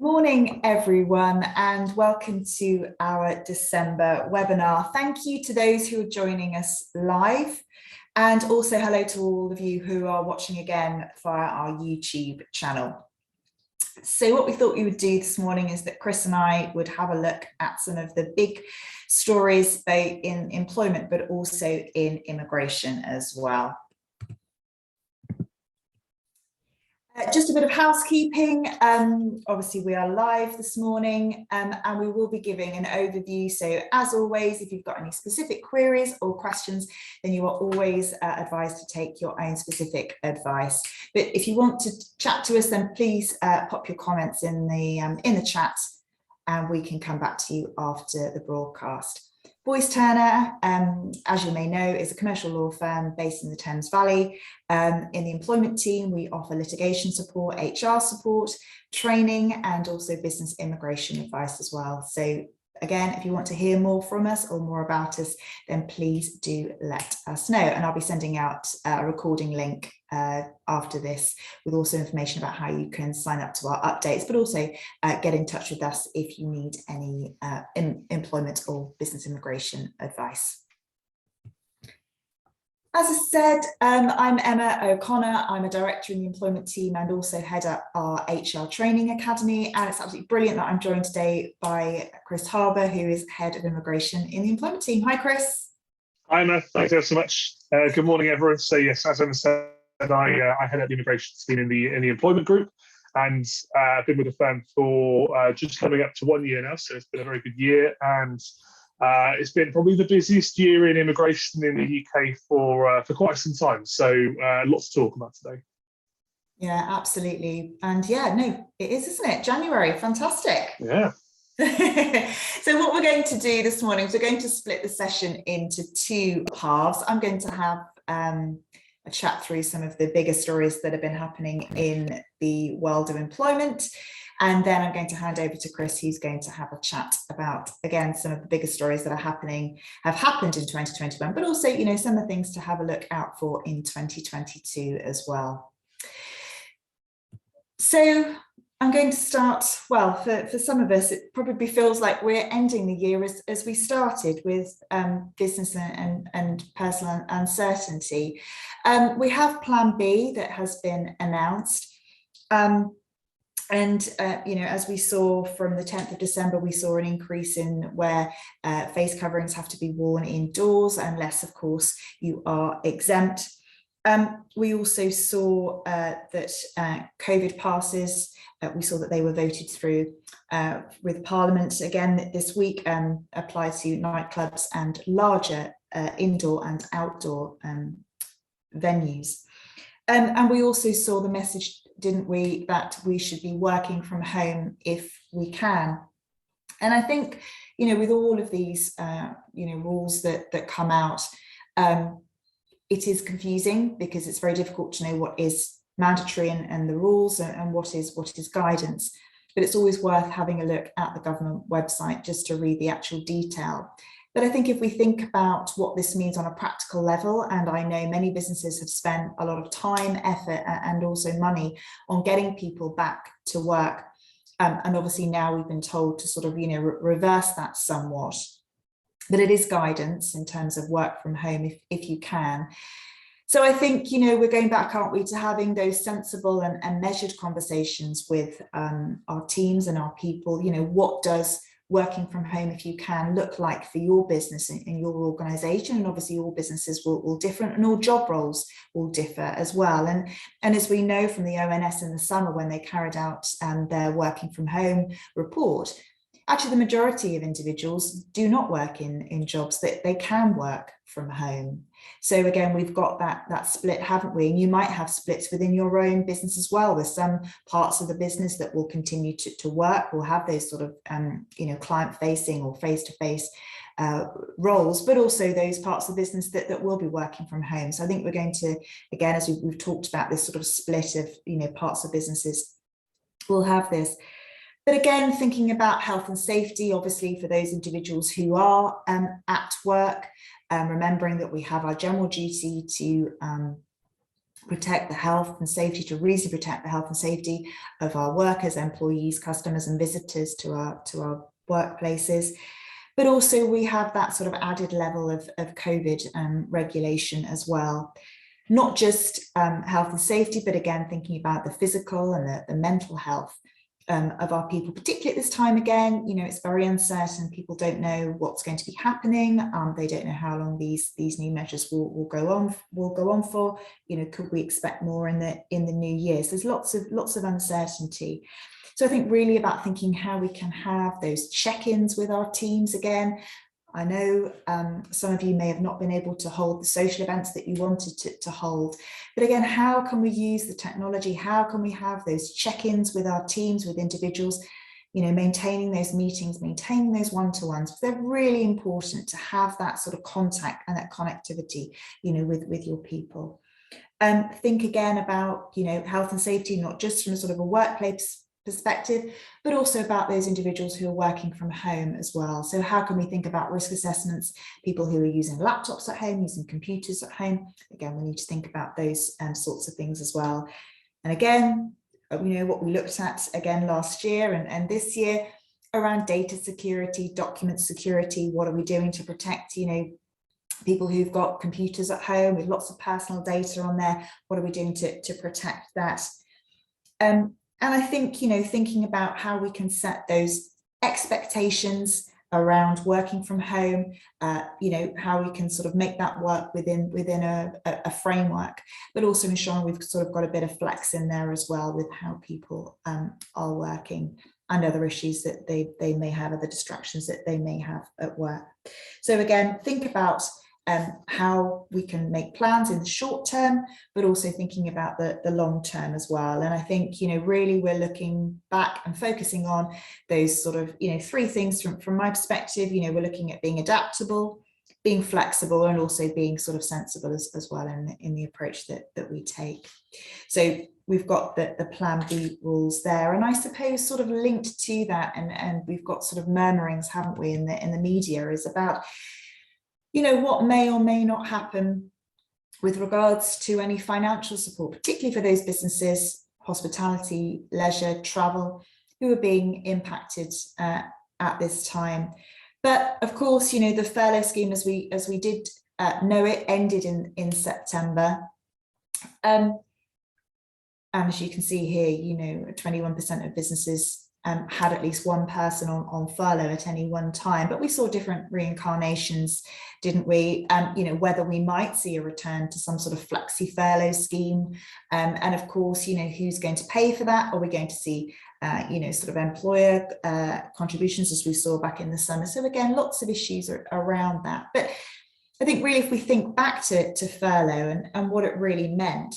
Morning, everyone, and welcome to our December webinar. Thank you to those who are joining us live, and also hello to all of you who are watching again via our YouTube channel. So what we thought we would do this morning is that Chris and I would have a look at some of the big stories both in employment but also in immigration as well. Just a bit of housekeeping. Obviously we are live this morning and we will be giving an overview. So as always, if you've got any specific queries or questions, then you are always advised to take your own specific advice. But if you want to chat to us, then please pop your comments in the chat and we can come back to you after the broadcast. Boyce Turner, as you may know, is a commercial law firm based in the Thames Valley. In the employment team, we offer litigation support, HR support, training, and also business immigration advice as well. So again, if you want to hear more from us or more about us, then please do let us know. And I'll be sending out a recording link after this with also information about how you can sign up to our updates, but also get in touch with us if you need any employment or business immigration advice. As I said, I'm Emma O'Connor. I'm a director in the employment team and also head up our HR training academy. And it's absolutely brilliant that I'm joined today by Chris Harber, who is head of immigration in the employment team. Hi, Chris. Hi, Emma. Thank you so much. Good morning, everyone. So yes, as Emma said, I head up the immigration team in the employment group, and I've been with the firm for just coming up to 1 year now. So it's been a very good year, and it's been probably the busiest year in immigration in the UK for quite some time. So lots to talk about today. Yeah, absolutely. And yeah, no, it is, isn't it? January, fantastic. Yeah. So what we're going to do this morning is we're going to split the session into two halves. I'm going to have a chat through some of the bigger stories that have been happening in the world of employment. And then I'm going to hand over to Chris, who's going to have a chat about, again, some of the bigger stories that have happened in 2021, but also, you know, some of the things to have a look out for in 2022 as well. So I'm going to start, well, for some of us, it probably feels like we're ending the year as we started with business and personal uncertainty. We have Plan B that has been announced. And, you know, as we saw from the 10th of December, we saw an increase in where face coverings have to be worn indoors unless, of course, you are exempt. We also saw that COVID passes, we saw that they were voted through with Parliament again this week, apply to nightclubs and larger indoor and outdoor venues. And we also saw the message, didn't we, that we should be working from home if we can. And I think, you know, with all of these, you know, rules that come out, it is confusing because it's very difficult to know what is mandatory and the rules and what is guidance. But it's always worth having a look at the government website just to read the actual detail. But I think if we think about what this means on a practical level, and I know many businesses have spent a lot of time, effort, and also money on getting people back to work. And obviously now we've been told to sort of, you know, reverse that somewhat. But it is guidance in terms of work from home if you can. So I think, you know, we're going back, aren't we, to having those sensible and measured conversations with our teams and our people. You know, what does working from home, if you can, look like for your business and your organization? And obviously all businesses will differ and all job roles will differ as well. And as we know from the ONS in the summer when they carried out their working from home report, actually the majority of individuals do not work in jobs that they can work from home. So again, we've got that split, haven't we? And you might have splits within your own business as well. There's some parts of the business that will continue to work, will have those sort of, you know, client-facing or face-to-face roles, but also those parts of the business that will be working from home. So I think we're going to, again, as we've talked about this sort of split of, you know, parts of businesses will have this. But again, thinking about health and safety, obviously for those individuals who are at work, remembering that we have our general duty to protect the health and safety, to reasonably protect the health and safety of our workers, employees, customers and visitors to our workplaces. But also we have that sort of added level of COVID regulation as well. Not just health and safety, but again, thinking about the physical and the mental health of our people, particularly at this time. Again, you know, it's very uncertain. People don't know what's going to be happening. They don't know how long these new measures will go on for. You know, could we expect more in the new year? So there's lots of uncertainty. So I think really about thinking how we can have those check-ins with our teams again. I know some of you may have not been able to hold the social events that you wanted to hold, but again, how can we use the technology? How can we have those check-ins with our teams, with individuals, you know, maintaining those meetings, maintaining those one-to-ones? They're really important to have that sort of contact and that connectivity, you know, with your people. Think again about, you know, health and safety, not just from a sort of a workplace perspective, but also about those individuals who are working from home as well. So how can we think about risk assessments, people who are using laptops at home, using computers at home? Again, we need to think about those sorts of things as well. And again, you know, what we looked at again last year and this year around data security, document security. What are we doing to protect, you know, people who've got computers at home with lots of personal data on there? What are we doing to protect that? And I think, you know, thinking about how we can set those expectations around working from home, you know, how we can sort of make that work within a framework, but also ensuring we've sort of got a bit of flex in there as well with how people are working and other issues that they may have, other distractions that they may have at work. So again, think about how we can make plans in the short term, but also thinking about the long term as well. And I think, you know, really we're looking back and focusing on those sort of, you know, three things from my perspective. You know, we're looking at being adaptable, being flexible, and also being sort of sensible as well in the approach that we take. So we've got the Plan B rules there, and I suppose sort of linked to that, and we've got sort of murmurings, haven't we, in the media, is about, you know, what may or may not happen with regards to any financial support, particularly for those businesses, hospitality, leisure, travel, who are being impacted at this time. But of course, you know, the furlough scheme, as we did know it, ended in September. And as you can see here, you know, 21% of businesses had at least one person on furlough at any one time, but we saw different reincarnations, didn't we? You know, whether we might see a return to some sort of flexi furlough scheme, and of course, you know, who's going to pay for that? Are we going to see, you know, sort of employer contributions as we saw back in the summer? So again, lots of issues around that. But I think really, if we think back to furlough and what it really meant,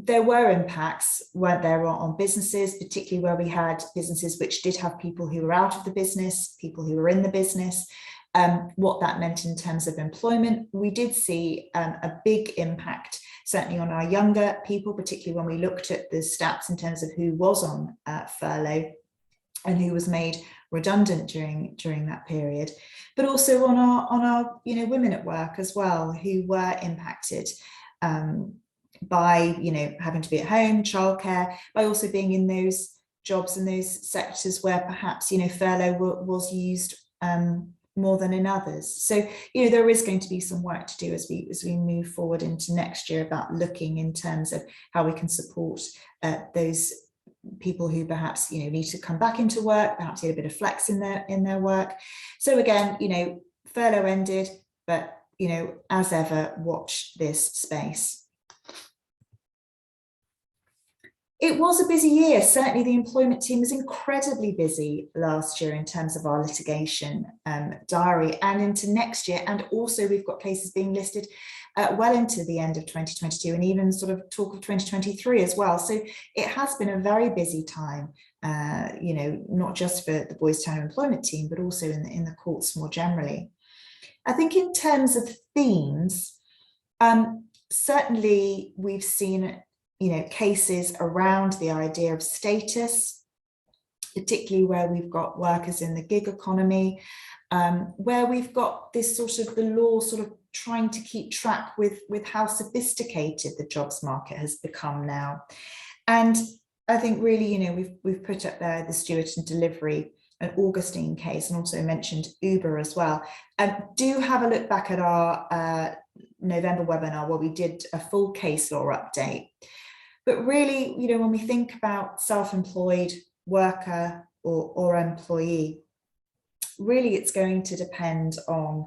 there were impacts, weren't there, on businesses, particularly where we had businesses which did have people who were out of the business, people who were in the business, what that meant in terms of employment. We did see a big impact, certainly on our younger people, particularly when we looked at the stats in terms of who was on furlough and who was made redundant during that period, but also on our you know, women at work as well, who were impacted by, you know, having to be at home, childcare, by also being in those jobs and those sectors where perhaps, you know, furlough was used more than in others. So, you know, there is going to be some work to do as we move forward into next year about looking in terms of how we can support those people who perhaps, you know, need to come back into work, perhaps get a bit of flex in their work. So again, you know, furlough ended, but, you know, as ever, watch this space. It was a busy year. Certainly the employment team was incredibly busy last year in terms of our litigation diary and into next year. And also we've got cases being listed well into the end of 2022 and even sort of talk of 2023 as well. So it has been a very busy time, you know, not just for the Boys Town employment team, but also in the courts more generally. I think in terms of themes, certainly we've seen, you know, cases around the idea of status, particularly where we've got workers in the gig economy, where we've got this sort of the law sort of trying to keep track with how sophisticated the jobs market has become now. And I think really, you know, we've put up there the Stewart and Delivery and Augustine case, and also mentioned Uber as well. Do have a look back at our November webinar where we did a full case law update. But really, you know, when we think about self-employed worker or employee, really it's going to depend on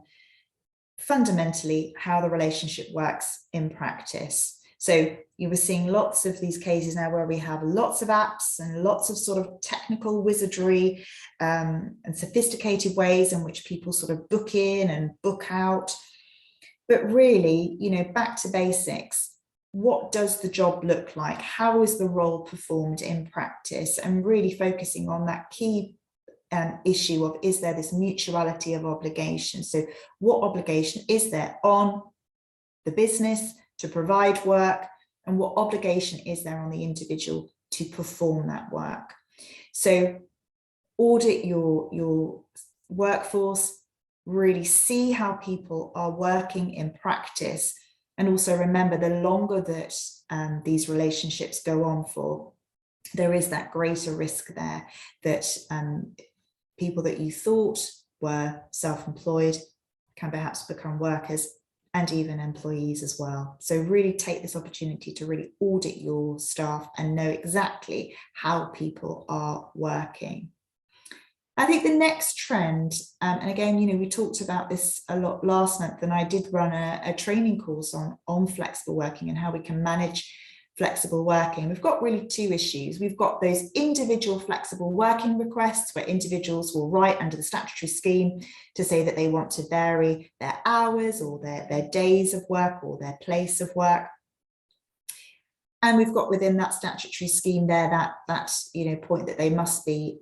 fundamentally how the relationship works in practice. So you were seeing lots of these cases now where we have lots of apps and lots of sort of technical wizardry and sophisticated ways in which people sort of book in and book out. But really, you know, back to basics, what does the job look like? How is the role performed in practice? And really focusing on that key issue of, is there this mutuality of obligation? So what obligation is there on the business to provide work, and what obligation is there on the individual to perform that work? So audit your workforce, really see how people are working in practice, and also remember the longer that these relationships go on for, there is that greater risk there that people that you thought were self-employed can perhaps become workers and even employees as well. So really take this opportunity to really audit your staff and know exactly how people are working. I think the next trend, and again, you know, we talked about this a lot last month, and I did run a training course on flexible working and how we can manage flexible working. We've got really two issues. We've got those individual flexible working requests where individuals will write under the statutory scheme to say that they want to vary their hours or their days of work or their place of work. And we've got within that statutory scheme there that you know, point that they must be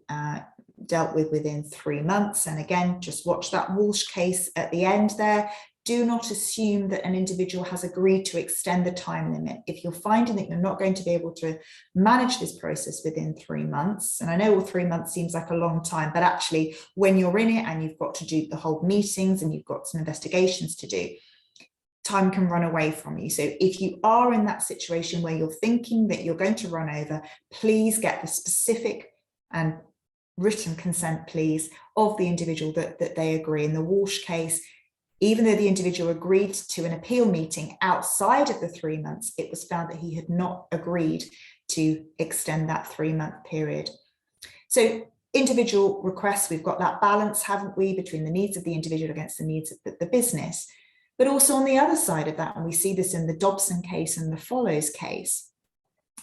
dealt with within 3 months. And again, just watch that Walsh case at the end there. Do not assume that an individual has agreed to extend the time limit. If you're finding that you're not going to be able to manage this process within 3 months, and I know 3 months seems like a long time, but actually when you're in it and you've got to do the whole meetings and you've got some investigations to do, time can run away from you. So if you are in that situation where you're thinking that you're going to run over, please get the specific and written consent, please, of the individual that they agree. In the Walsh case, even though the individual agreed to an appeal meeting outside of the 3 months, it was found that he had not agreed to extend that 3-month period. So individual requests, we've got that balance, haven't we, between the needs of the individual against the needs of the business. But also on the other side of that, and we see this in the Dobson case and the Follows case,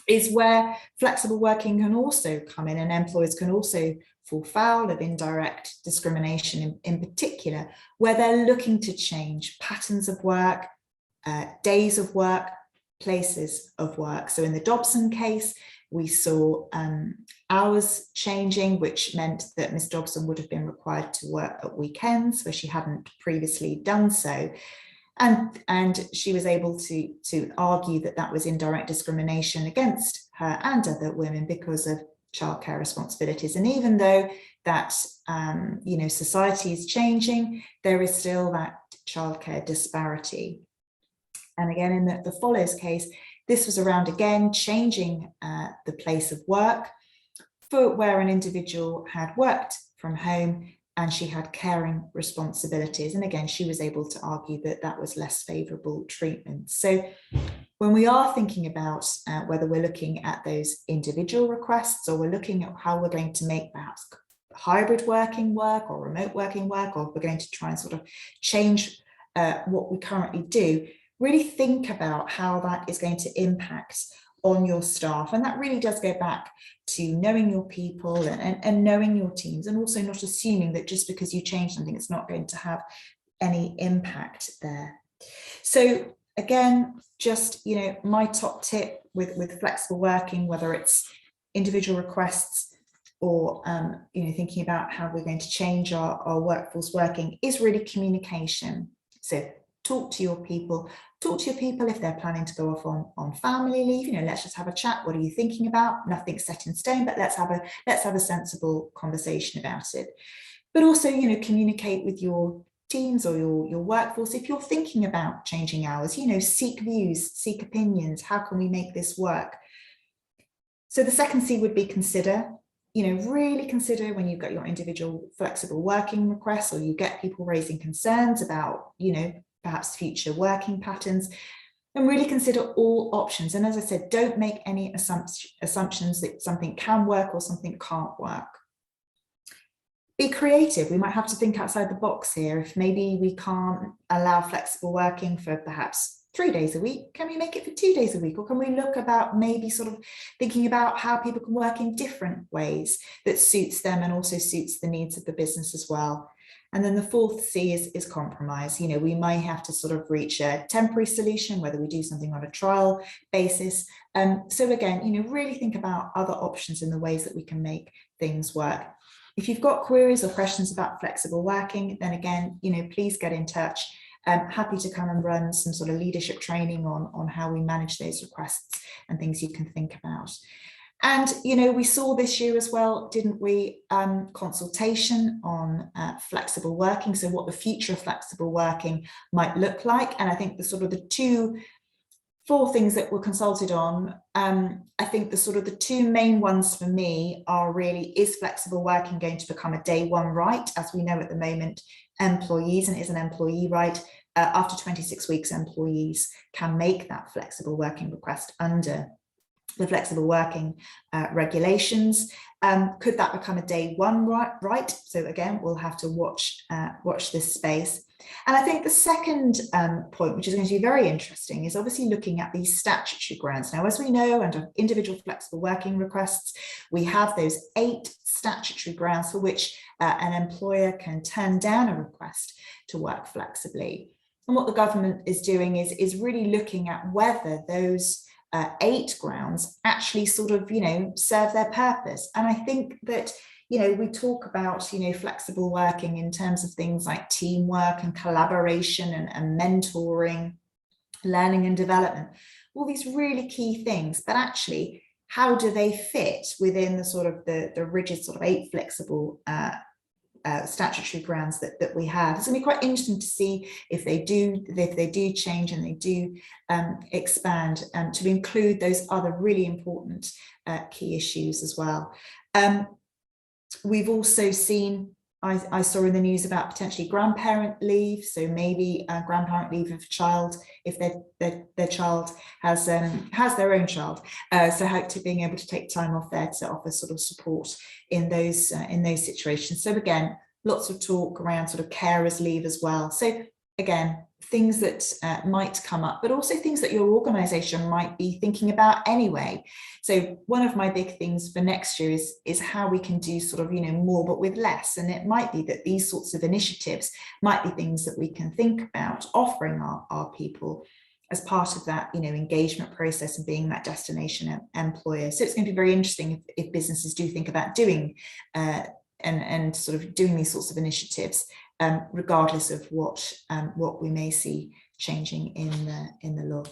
is where flexible working can also come in, and employers can also fall foul of indirect discrimination in particular, where they're looking to change patterns of work, days of work, places of work. So in the Dobson case, we saw hours changing, which meant that Miss Dobson would have been required to work at weekends where she hadn't previously done so. And she was able to argue that that was indirect discrimination against her and other women because of childcare responsibilities. And even though that you know, society is changing, there is still that childcare disparity. And again, in the Follows case, this was around, again, changing the place of work for where an individual had worked from home and she had caring responsibilities. And again, she was able to argue that that was less favourable treatment. So when we are thinking about whether we're looking at those individual requests or we're looking at how we're going to make perhaps hybrid working work or remote working work, or we're going to try and sort of change what we currently do, really think about how that is going to impact on your staff. And that really does go back to knowing your people and knowing your teams, and also not assuming that just because you change something, it's not going to have any impact there. So again, just, you know, my top tip with flexible working, whether it's individual requests or you know, thinking about how we're going to change our workforce working, is really communication. So talk to your people if they're planning to go off on family leave. You know, let's just have a chat. What are you thinking about? Nothing's set in stone, but let's have a sensible conversation about it. But also, you know, communicate with your teams or your workforce, if you're thinking about changing hours, you know, seek views, seek opinions. How can we make this work? So the second C would be consider. You know, really consider when you've got your individual flexible working requests, or you get people raising concerns about, you know, perhaps future working patterns, and really consider all options. And as I said, don't make any assumptions that something can work or something can't work. Be creative. We might have to think outside the box here. If maybe we can't allow flexible working for perhaps 3 days a week, can we make it for 2 days a week? Or can we look about maybe sort of thinking about how people can work in different ways that suits them and also suits the needs of the business as well? And then the fourth C is compromise. You know, we might have to sort of reach a temporary solution, whether we do something on a trial basis. So again, you know, really think about other options in the ways that we can make things work. If you've got queries or questions about flexible working, then again, you know, please get in touch. I'm happy to come and run some sort of leadership training on how we manage those requests and things you can think about. And, you know, we saw this year as well, didn't we, consultation on flexible working. So what the future of flexible working might look like. And I think the sort of the four things that were consulted on, I think the two main ones for me are really, is flexible working going to become a day one right? As we know at the moment, employees, and it is an employee right, after 26 weeks, employees can make that flexible working request under the flexible working regulations. Could that become a day one right? So again, we'll have to watch this space. And I think the second point, which is going to be very interesting, is obviously looking at these statutory grounds. Now, as we know, under individual flexible working requests, we have those 8 statutory grounds for which an employer can turn down a request to work flexibly. And what the government is doing is really looking at whether those 8 grounds actually sort of, you know, serve their purpose. And I think that, you know, we talk about, you know, flexible working in terms of things like teamwork and collaboration and mentoring, learning and development, all these really key things, but actually, how do they fit within the sort of the rigid sort of 8 flexible statutory grounds that we have? It's going to be quite interesting to see if they do change and they do expand to include those other really important key issues as well. We've also seen, I saw in the news about potentially grandparent leave. So maybe grandparent leave of a child if their child has their own child. So how to being able to take time off there to offer sort of support in those situations. So again, lots of talk around sort of carers leave as well. So again, things that might come up, but also things that your organisation might be thinking about anyway. So one of my big things for next year is how we can do sort of, you know, more but with less. And it might be that these sorts of initiatives might be things that we can think about offering our people as part of that, you know, engagement process and being that destination employer. So it's going to be very interesting if businesses do think about doing and sort of doing these sorts of initiatives, regardless of what we may see changing in the law.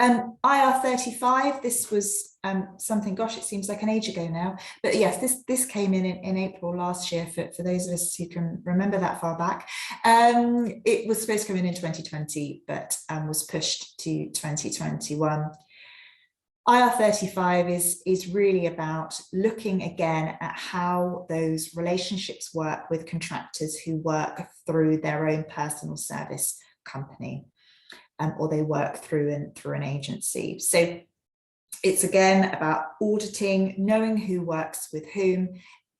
IR35, this was something, gosh, it seems like an age ago now, but yes, this came in April last year for those of us who can remember that far back. It was supposed to come in 2020, but was pushed to 2021. IR35 is really about looking again at how those relationships work with contractors who work through their own personal service company, or they work through an agency. So it's again about auditing, knowing who works with whom.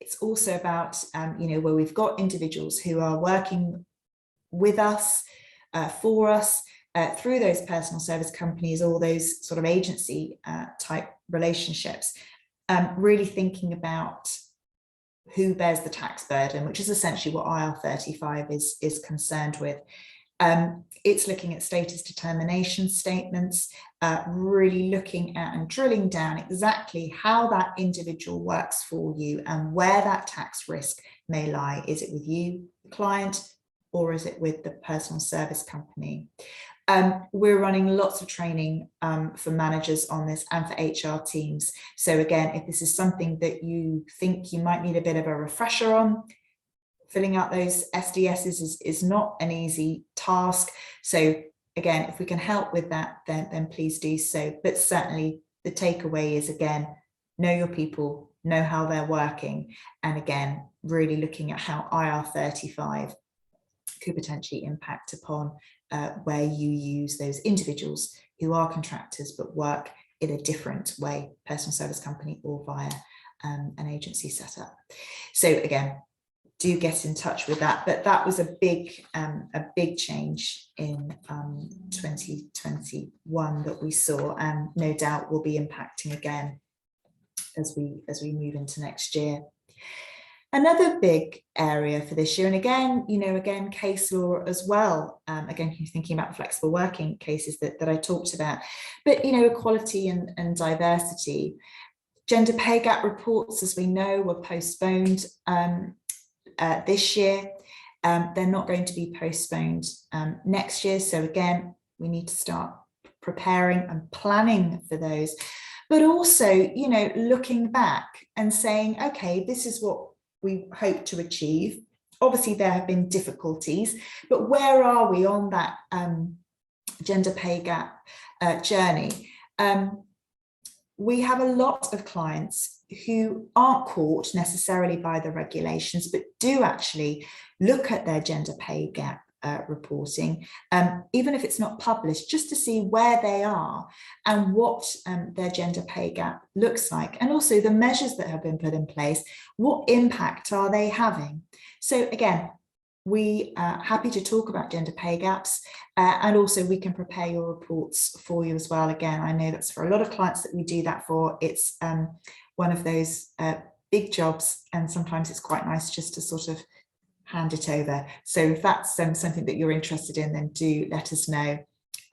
It's also about, you know, where we've got individuals who are working with us, for us, through those personal service companies or those sort of agency type relationships, really thinking about who bears the tax burden, which is essentially what IR35 is concerned with. It's looking at status determination statements, really looking at and drilling down exactly how that individual works for you and where that tax risk may lie. Is it with you, the client, or is it with the personal service company? We're running lots of training for managers on this and for HR teams. So again, if this is something that you think you might need a bit of a refresher on, filling out those SDSs is not an easy task. So again, if we can help with that, then please do so. But certainly the takeaway is, again, know your people, know how they're working, and again, really looking at how IR35 could potentially impact upon where you use those individuals who are contractors but work in a different way, personal service company or via an agency setup. So again, do get in touch with that. But that was a big change in 2021 that we saw, and no doubt will be impacting again as we move into next year. Another big area for this year, and again, case law as well. Again, you're thinking about flexible working cases that I talked about, but equality and diversity. Gender pay gap reports, as we know, were postponed this year. They're not going to be postponed next year. So again, we need to start preparing and planning for those, but also, looking back and saying, okay, this is what we hope to achieve. Obviously, there have been difficulties, but where are we on that gender pay gap journey? We have a lot of clients who aren't caught necessarily by the regulations, but do actually look at their gender pay gap reporting, even if it's not published, just to see where they are and what their gender pay gap looks like, and also the measures that have been put in place, what impact are they having? So again, we are happy to talk about gender pay gaps, and also we can prepare your reports for you as well. Again, I know that's for a lot of clients that we do that for. It's one of those big jobs, and sometimes it's quite nice just to sort of hand it over. So if that's something that you're interested in, then do let us know.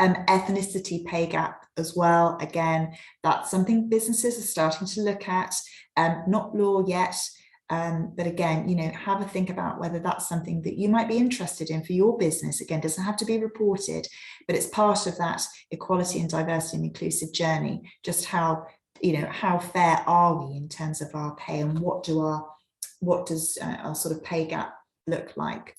Ethnicity pay gap as well. Again, that's something businesses are starting to look at, not law yet. But again, have a think about whether that's something that you might be interested in for your business. Again, doesn't have to be reported, but it's part of that equality and diversity and inclusive journey. Just how fair are we in terms of our pay, and what does our sort of pay gap look like?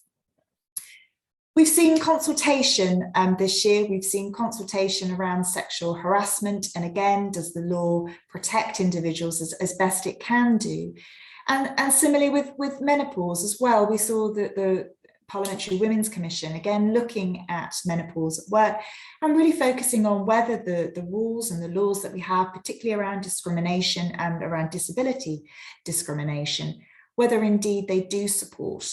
We've seen consultation this year. We've seen consultation around sexual harassment, and again, does the law protect individuals as best it can do? And similarly with menopause as well, we saw that the Parliamentary Women's Commission, again, looking at menopause at work and really focusing on whether the rules and the laws that we have, particularly around discrimination and around disability discrimination, whether indeed they do support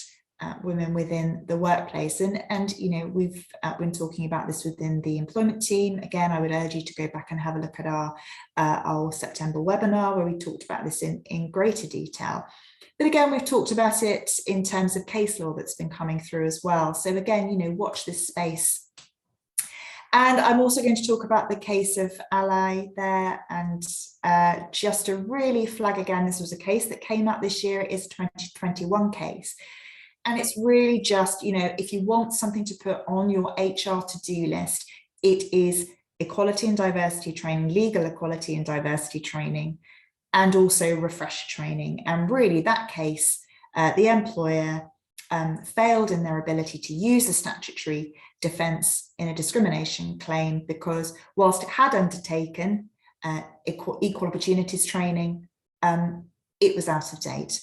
women within the workplace. And we've been talking about this within the employment team. Again, I would urge you to go back and have a look at our September webinar, where we talked about this in greater detail. But again, we've talked about it in terms of case law that's been coming through as well. So again, watch this space. And I'm also going to talk about the case of Ally there, and just to really flag again, this was a case that came out this year. It is a 2021 case. And it's really just, if you want something to put on your HR to-do list, it is equality and diversity training, legal equality and diversity training, and also refresher training. And really that case, the employer failed in their ability to use the statutory defence in a discrimination claim, because whilst it had undertaken equal opportunities training, it was out of date.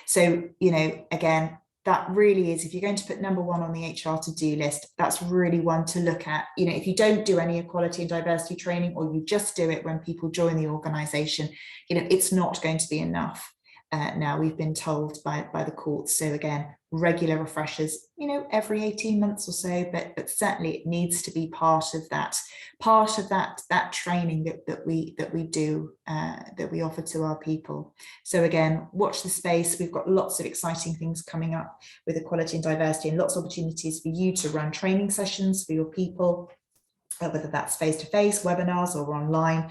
So, again, that really is, if you're going to put number one on the HR to-do list, that's really one to look at. If you don't do any equality and diversity training, or you just do it when people join the organisation, it's not going to be enough. Now we've been told by the courts. So again, regular refreshers, every 18 months or so, but certainly it needs to be part of that training that we do, that we offer to our people. So again, watch the space. We've got lots of exciting things coming up with equality and diversity, and lots of opportunities for you to run training sessions for your people, whether that's face-to-face, webinars, or online.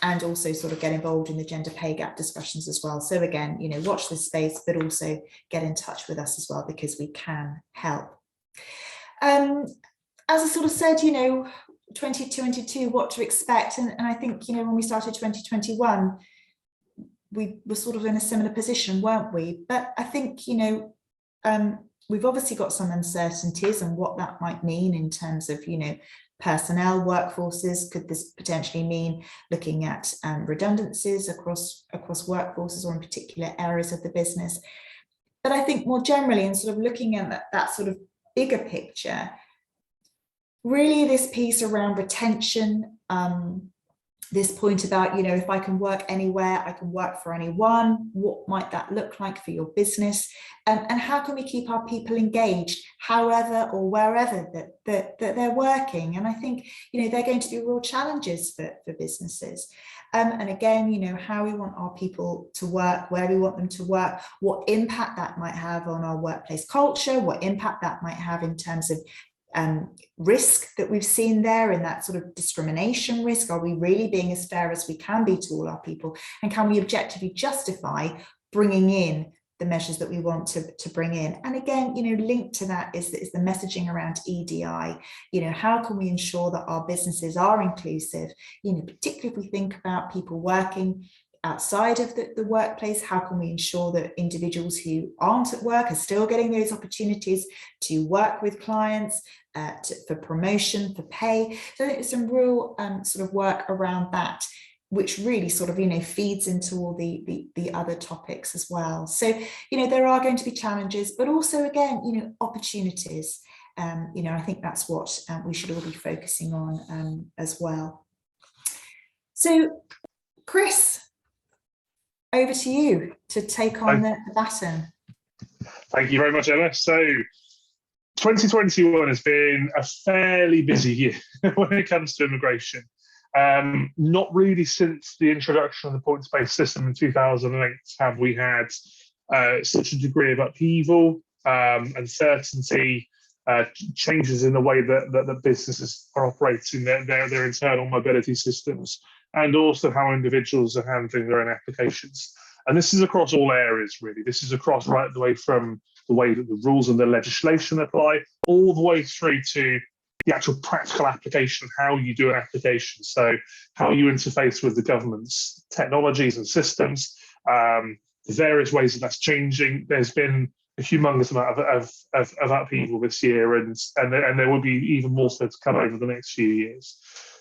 And also sort of get involved in the gender pay gap discussions as well. So again, watch this space, but also get in touch with us as well, because we can help. As I sort of said, 2022, what to expect. And I think, when we started 2021, we were sort of in a similar position, weren't we? But I think, we've obviously got some uncertainties and what that might mean in terms of, personnel workforces. Could this potentially mean looking at redundancies across workforces or in particular areas of the business? But I think more generally, and sort of looking at that sort of bigger picture, really this piece around retention, this point about, if I can work anywhere, I can work for anyone, what might that look like for your business? And how can we keep our people engaged, however or wherever that they're working? And I think, they're going to be real challenges for businesses. And again, how we want our people to work, where we want them to work, what impact that might have on our workplace culture, what impact that might have in terms of risk that we've seen there, in that sort of discrimination risk. Are we really being as fair as we can be to all our people? And can we objectively justify bringing in the measures that we want to bring in? And again, linked to that is the messaging around EDI. How can we ensure that our businesses are inclusive? Particularly if we think about people working outside of the workplace, how can we ensure that individuals who aren't at work are still getting those opportunities to work with clients, for promotion, for pay? So I think there's some real sort of work around that, which really sort of, feeds into all the other topics as well. So, there are going to be challenges, but also, again, opportunities. I think that's what we should all be focusing on as well. So, Chris, over to you to take on the baton. Thank you very much, Emma. So 2021 has been a fairly busy year when it comes to immigration. Not really since the introduction of the points-based system in 2008 have we had such a degree of upheaval, uncertainty, changes in the way that businesses are operating their internal mobility systems, and also how individuals are handling their own applications. And this is across all areas, really. This is across right the way from the way that the rules and the legislation apply, all the way through to the actual practical application, how you do an application. So how you interface with the government's technologies and systems, the various ways that that's changing. There's been a humongous amount of upheaval this year, and there will be even more so to come over the next few years.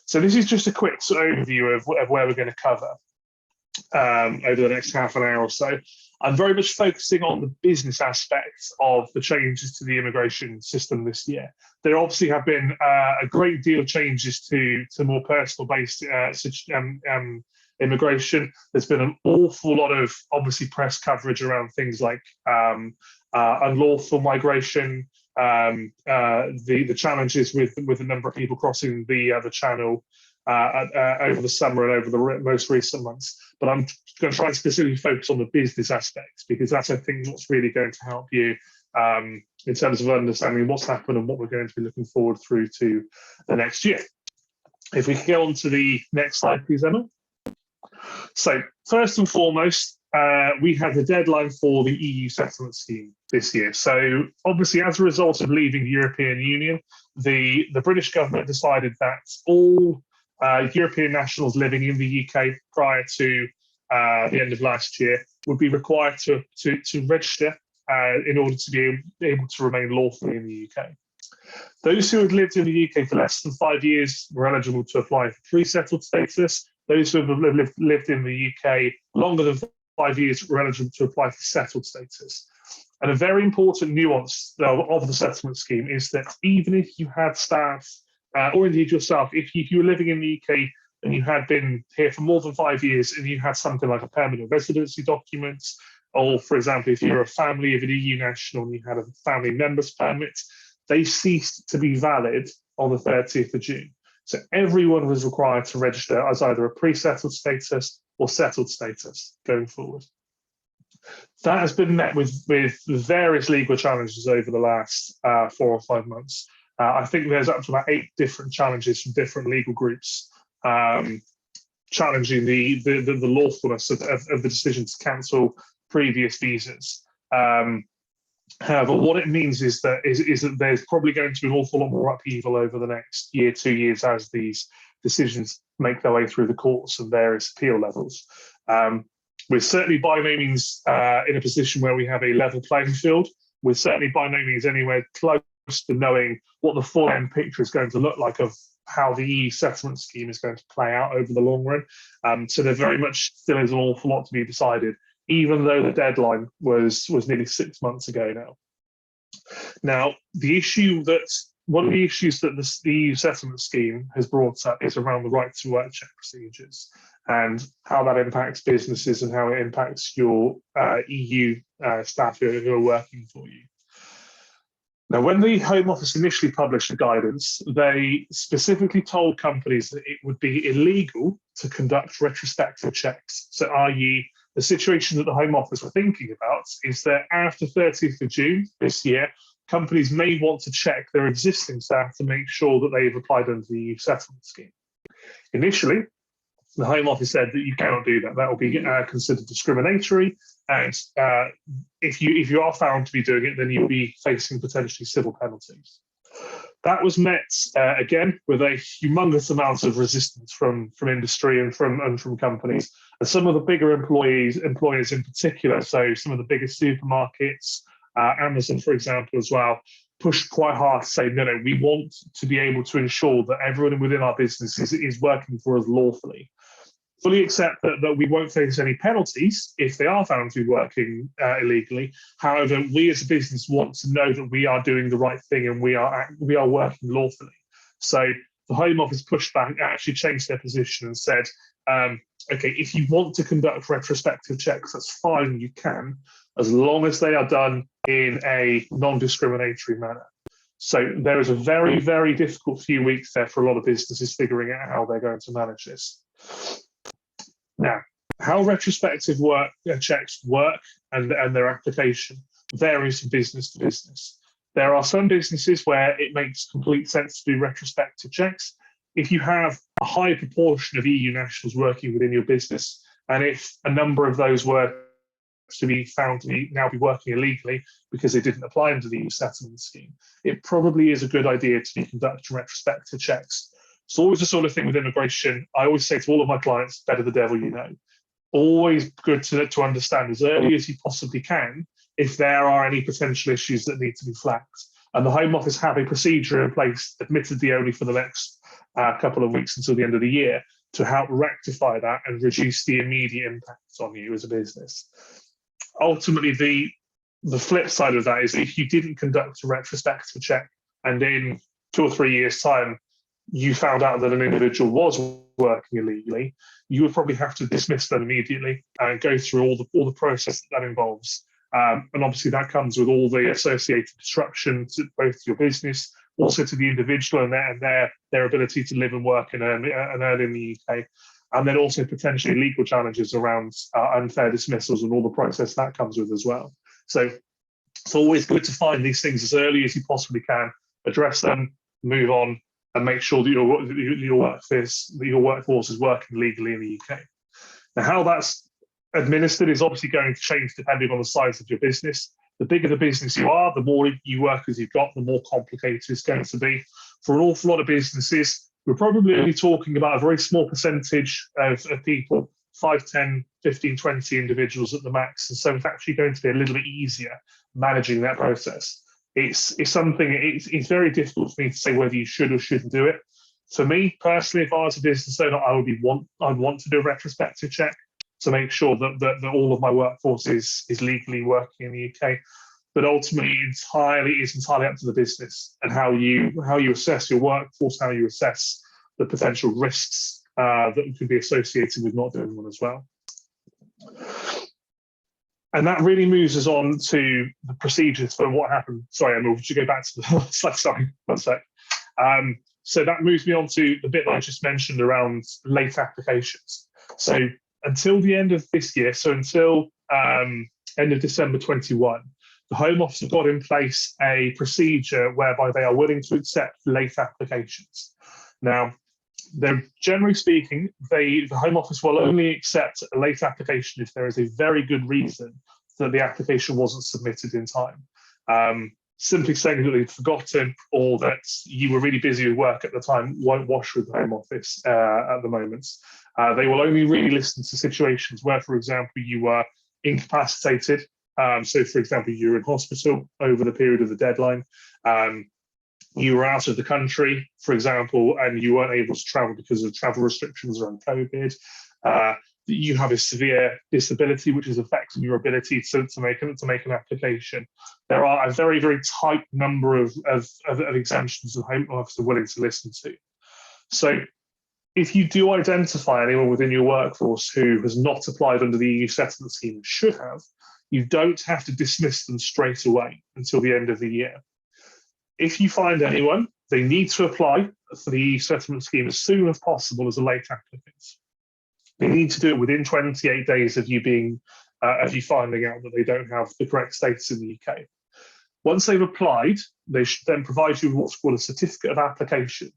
So this is just a quick overview of where we're going to cover over the next half an hour or so. I'm very much focusing on the business aspects of the changes to the immigration system this year. There obviously have been a great deal of changes to more personal-based immigration. There's been an awful lot of, obviously, press coverage around things like unlawful migration, the challenges with the number of people crossing the channel over the summer and over the most recent months. But I'm going to try and specifically focus on the business aspects, because that's, I think, what's really going to help you in terms of understanding what's happened and what we're going to be looking forward through to the next year. If we can go on to the next slide, please, Emma. So first and foremost, we have the deadline for the EU settlement scheme this year. So obviously, as a result of leaving the European Union, the British government decided that all European nationals living in the UK prior to the end of last year would be required to register in order to be able to remain lawfully in the UK. Those who had lived in the UK for less than 5 years were eligible to apply for pre-settled status. Those who have lived in the UK longer than 5 years were eligible to apply for settled status. And a very important nuance of the settlement scheme is that even if you had staff, or indeed yourself, if you were living in the UK and you had been here for more than 5 years and you had something like a permanent residency document, or for example, if you're a family of an EU national and you had a family members permit, they ceased to be valid on the 30th of June. So everyone was required to register as either a pre-settled status or settled status going forward. That has been met with various legal challenges over the last 4 or 5 months. I think there's up to about 8 different challenges from different legal groups challenging the lawfulness of the decision to cancel previous visas. However, what it means is that there's probably going to be an awful lot more upheaval over the next year, 2 years, as these decisions make their way through the courts and various appeal levels. We're certainly by no means in a position where we have a level playing field. We're certainly by no means anywhere close to knowing what the full end picture is going to look like of how the EU settlement scheme is going to play out over the long run. So there very much still is an awful lot to be decided, even though the deadline was nearly 6 months ago now. Now, one of the issues that the EU settlement scheme has brought up is around the right to work check procedures and how that impacts businesses and how it impacts your EU staff who are working for you. Now, when the Home Office initially published the guidance, they specifically told companies that it would be illegal to conduct retrospective checks. So, i.e., the situation that the Home Office were thinking about is that after 30th of June this year, companies may want to check their existing staff to make sure that they've applied under the EU settlement scheme. Initially, the Home Office said that you cannot do that. That will be considered discriminatory, and if you are found to be doing it, then you'll be facing potentially civil penalties. That was met again with a humongous amount of resistance from industry and from companies, and some of the bigger employers in particular. So some of the biggest supermarkets, Amazon, for example, as well, pushed quite hard to say, no, we want to be able to ensure that everyone within our business is working for us lawfully. Fully accept that we won't face any penalties if they are found to be working illegally. However, we as a business want to know that we are doing the right thing and we are working lawfully. So the Home Office pushed back, actually changed their position and said, okay, if you want to conduct retrospective checks, that's fine, you can, as long as they are done in a non-discriminatory manner. So there is a very, very difficult few weeks there for a lot of businesses figuring out how they're going to manage this. Now, how retrospective checks work and their application varies from business to business. There are some businesses where it makes complete sense to do retrospective checks. If you have a high proportion of EU nationals working within your business, and if a number of those were to be found to now be working illegally because they didn't apply under the EU settlement scheme, it probably is a good idea to be conducting retrospective checks. It's always the sort of thing with immigration. I always say to all of my clients, better the devil you know. Always good to understand as early as you possibly can if there are any potential issues that need to be flagged. And the Home Office have a procedure in place, admittedly only for the next couple of weeks until the end of the year, to help rectify that and reduce the immediate impact on you as a business. Ultimately, the flip side of that is if you didn't conduct a retrospective check and in 2 or 3 years' time, you found out that an individual was working illegally, you would probably have to dismiss them immediately and go through all the process that involves. And obviously that comes with all the associated disruption to both your business, also to the individual and their ability to live and work and earn in the UK. And then also potentially legal challenges around unfair dismissals and all the process that comes with as well. So it's always good to find these things as early as you possibly can, address them, move on, and make sure that your workforce is working legally in the UK. Now, how that's administered is obviously going to change depending on the size of your business. The bigger the business you are, the more EU workers you've got, the more complicated it's going to be. For an awful lot of businesses, we're probably only talking about a very small percentage of people, 5, 10, 15, 20 individuals at the max. And so it's actually going to be a little bit easier managing that process. It's very difficult for me to say whether you should or shouldn't do it. For me personally, if I was a business owner, I'd want to do a retrospective check to make sure that all of my workforce is legally working in the UK. But ultimately, it's entirely up to the business and how you assess your workforce, how you assess the potential risks that could be associated with not doing one as well. And that really moves us on to the procedures for what happened. Sorry, Emma, would you go back to the slide? Sorry, one sec. So that moves me on to the bit that I just mentioned around late applications. So until the end of this year, so until end of December 21, the Home Office have got in place a procedure whereby they are willing to accept late applications. Now, they're generally speaking, the Home Office will only accept a late application if there is a very good reason that the application wasn't submitted in time. Simply saying that they'd forgotten or that you were really busy with work at the time won't wash with the Home Office at the moment. They will only really listen to situations where, for example, you were incapacitated. So, for example, you were in hospital over the period of the deadline. You were out of the country, for example, and you weren't able to travel because of travel restrictions around COVID. You have a severe disability which is affecting your ability to make an application. There are a very, very tight number of exemptions the Home Office are willing to listen to. So if you do identify anyone within your workforce who has not applied under the EU settlement scheme and should have, you don't have to dismiss them straight away until the end of the year. If you find anyone, they need to apply for the EU settlement scheme as soon as possible as a late applicant. They need to do it within 28 days of you finding out that they don't have the correct status in the UK. Once they've applied, they should then provide you with what's called a certificate of application.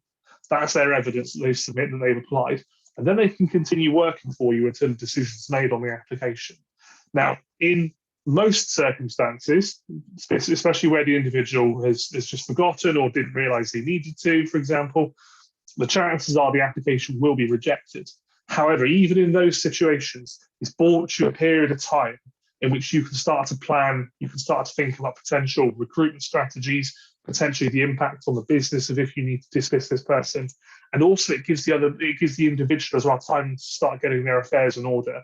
That's their evidence that they submit that they've applied, and then they can continue working for you until the decision is made on the application. Now, in most circumstances, especially where the individual has just forgotten or didn't realise they needed to, for example, the chances are the application will be rejected. However, even in those situations, it's bought you a period of time in which you can start to plan, you can start to think about potential recruitment strategies, potentially the impact on the business of if you need to dismiss this person. And also it gives the individual as well time to start getting their affairs in order.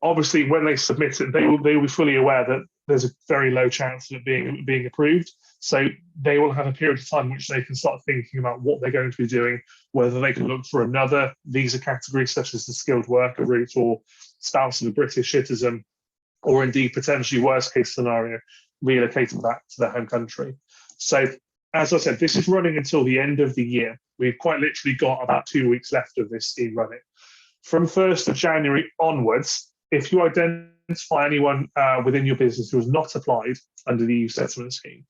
Obviously, when they submit it, they will be fully aware that there's a very low chance of it being approved. So they will have a period of time in which they can start thinking about what they're going to be doing, whether they can look for another visa category, such as the skilled worker route or spouse of a British citizen, or indeed, potentially worst case scenario, relocating back to their home country. So, as I said, this is running until the end of the year. We've quite literally got about 2 weeks left of this scheme running. From 1st of January onwards, if you identify anyone within your business who has not applied under the EU settlement scheme,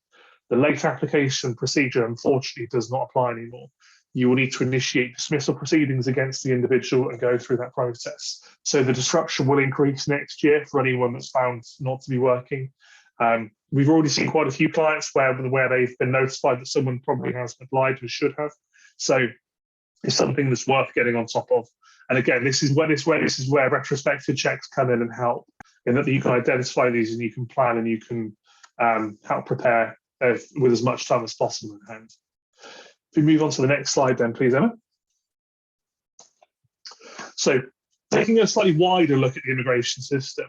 the late application procedure, unfortunately, does not apply anymore. You will need to initiate dismissal proceedings against the individual and go through that process. So the disruption will increase next year for anyone that's found not to be working. We've already seen quite a few clients where they've been notified that someone probably hasn't applied and should have. So it's something that's worth getting on top of. And again, this is where retrospective checks come in and help, in that you can identify these and you can plan and you can help prepare with as much time as possible in hand. If we move on to the next slide then, please, Emma. So taking a slightly wider look at the immigration system,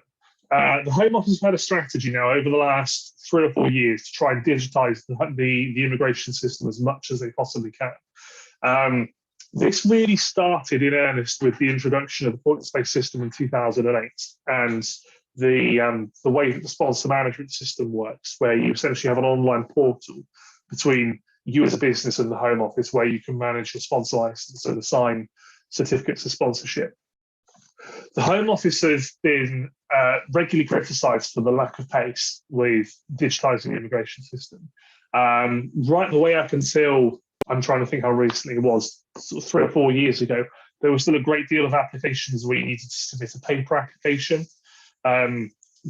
the Home Office has had a strategy now over the last 3 or 4 years to try and digitise the immigration system as much as they possibly can. This really started in earnest with the introduction of the points-based system in 2008 and the way that the sponsor management system works, where you essentially have an online portal between you as a business and the Home Office where you can manage your sponsor license and assign certificates of sponsorship. The Home Office has been regularly criticised for the lack of pace with digitising the immigration system. Right the way up until, I'm trying to think how recently it was, sort of 3 or 4 years ago, there was still a great deal of applications where you needed to submit a paper application.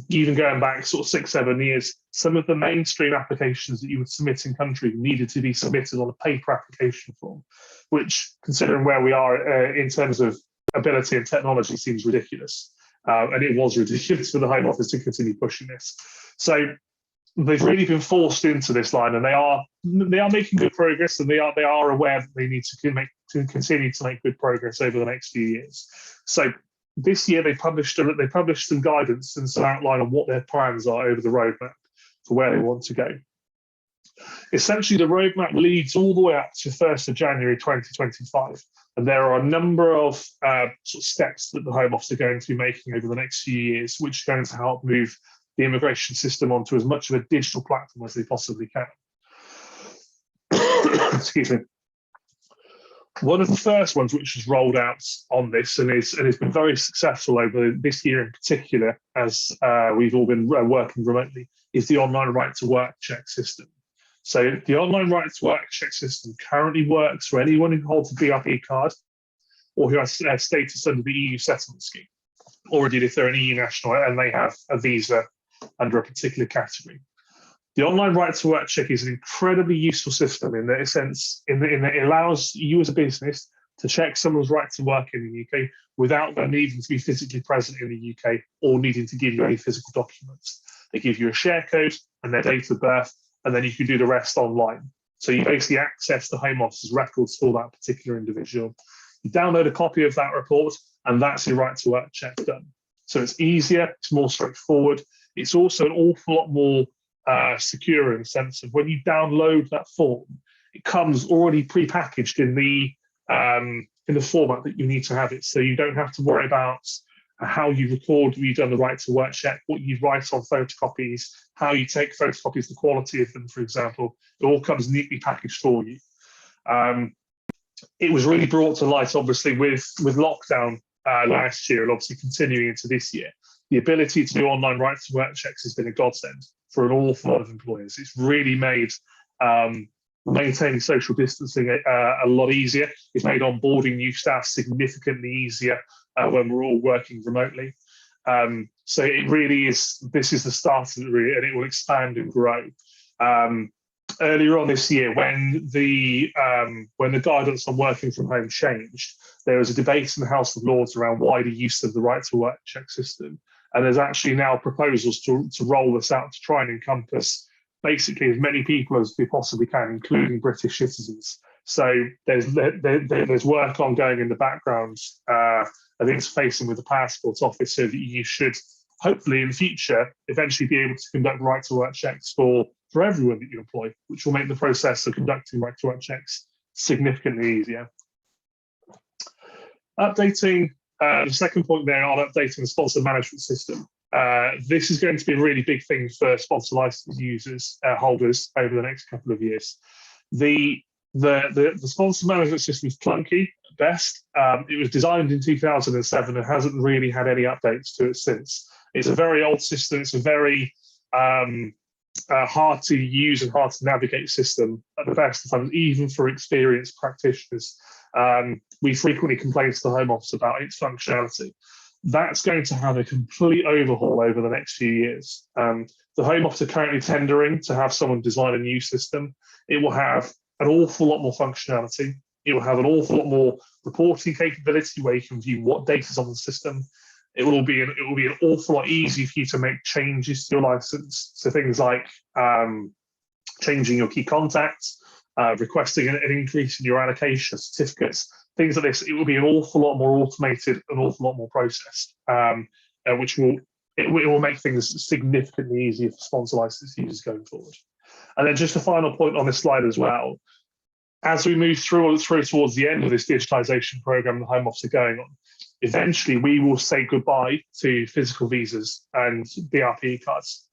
Even going back sort of 6, 7 years, some of the mainstream applications that you would submit in country needed to be submitted on a paper application form, which, considering where we are in terms of ability and technology, seems ridiculous. And it was ridiculous for the Home Office to continue pushing this. So they've really been forced into this line, and they are making good progress, and they are aware that they need to continue to make good progress over the next few years. So this year they published some guidance and some outline on what their plans are over the roadmap for where they want to go. Essentially, the roadmap leads all the way up to 1st of January 2025, and there are a number of sort of steps that the Home Office are going to be making over the next few years, which are going to help move the immigration system onto as much of a digital platform as they possibly can. Excuse me. One of the first ones which was rolled out on this and has been very successful over this year in particular, as we've all been working remotely, is the online right to work check system. So the online right to work check system currently works for anyone who holds a BRP card or who has status under the EU settlement scheme, or indeed if they're an EU national and they have a visa under a particular category. The online right to work check is an incredibly useful system in that it allows you as a business to check someone's right to work in the UK without them needing to be physically present in the UK or needing to give you any physical documents. They give you a share code and their date of birth, and then you can do the rest online. So you basically access the Home Office's records for that particular individual. You download a copy of that report, and that's your right to work check done. So it's easier, it's more straightforward. It's also an awful lot more secure in the sense of when you download that form, it comes already pre-packaged in the format that you need to have it. So you don't have to worry about how you record, you've done the right to work check, what you write on photocopies, how you take photocopies, the quality of them, for example. It all comes neatly packaged for you. It was really brought to light, obviously, with lockdown last year and obviously continuing into this year. The ability to do online right to work checks has been a godsend for an awful lot of employers. It's really made maintaining social distancing a lot easier. It's made onboarding new staff significantly easier when we're all working remotely. So it really is, this is the start of it really, and it will expand and grow. Earlier on this year, when the guidance on working from home changed, there was a debate in the House of Lords around wider use of the right to work check system. And there's actually now proposals to roll this out to try and encompass basically as many people as we possibly can, including British citizens. So there's work ongoing in the background of interfacing with the Passport Office so that you should hopefully in the future eventually be able to conduct right to work checks for everyone that you employ, which will make the process of conducting right to work checks significantly easier. Updating, the second point there on updating the sponsor management system. This is going to be a really big thing for sponsor license users, holders over the next couple of years. The sponsor management system is clunky at best. It was designed in 2007 and hasn't really had any updates to it since. It's a very old system. It's a very hard to use and hard to navigate system at the best of times, even for experienced practitioners. We frequently complain to the Home Office about its functionality. That's going to have a complete overhaul over the next few years. The Home Office are currently tendering to have someone design a new system. It will have an awful lot more functionality. It will have an awful lot more reporting capability where you can view what data is on the system. It will be an awful lot easier for you to make changes to your license. So things like changing your key contacts, requesting an increase in your allocation of certificates, things like this. It will be an awful lot more automated, an awful lot more processed, which will make things significantly easier for sponsor license users going forward. And then just a final point on this slide as well. As we move through towards the end of this digitalisation programme the Home Office are going on, eventually we will say goodbye to physical visas and BRP cards.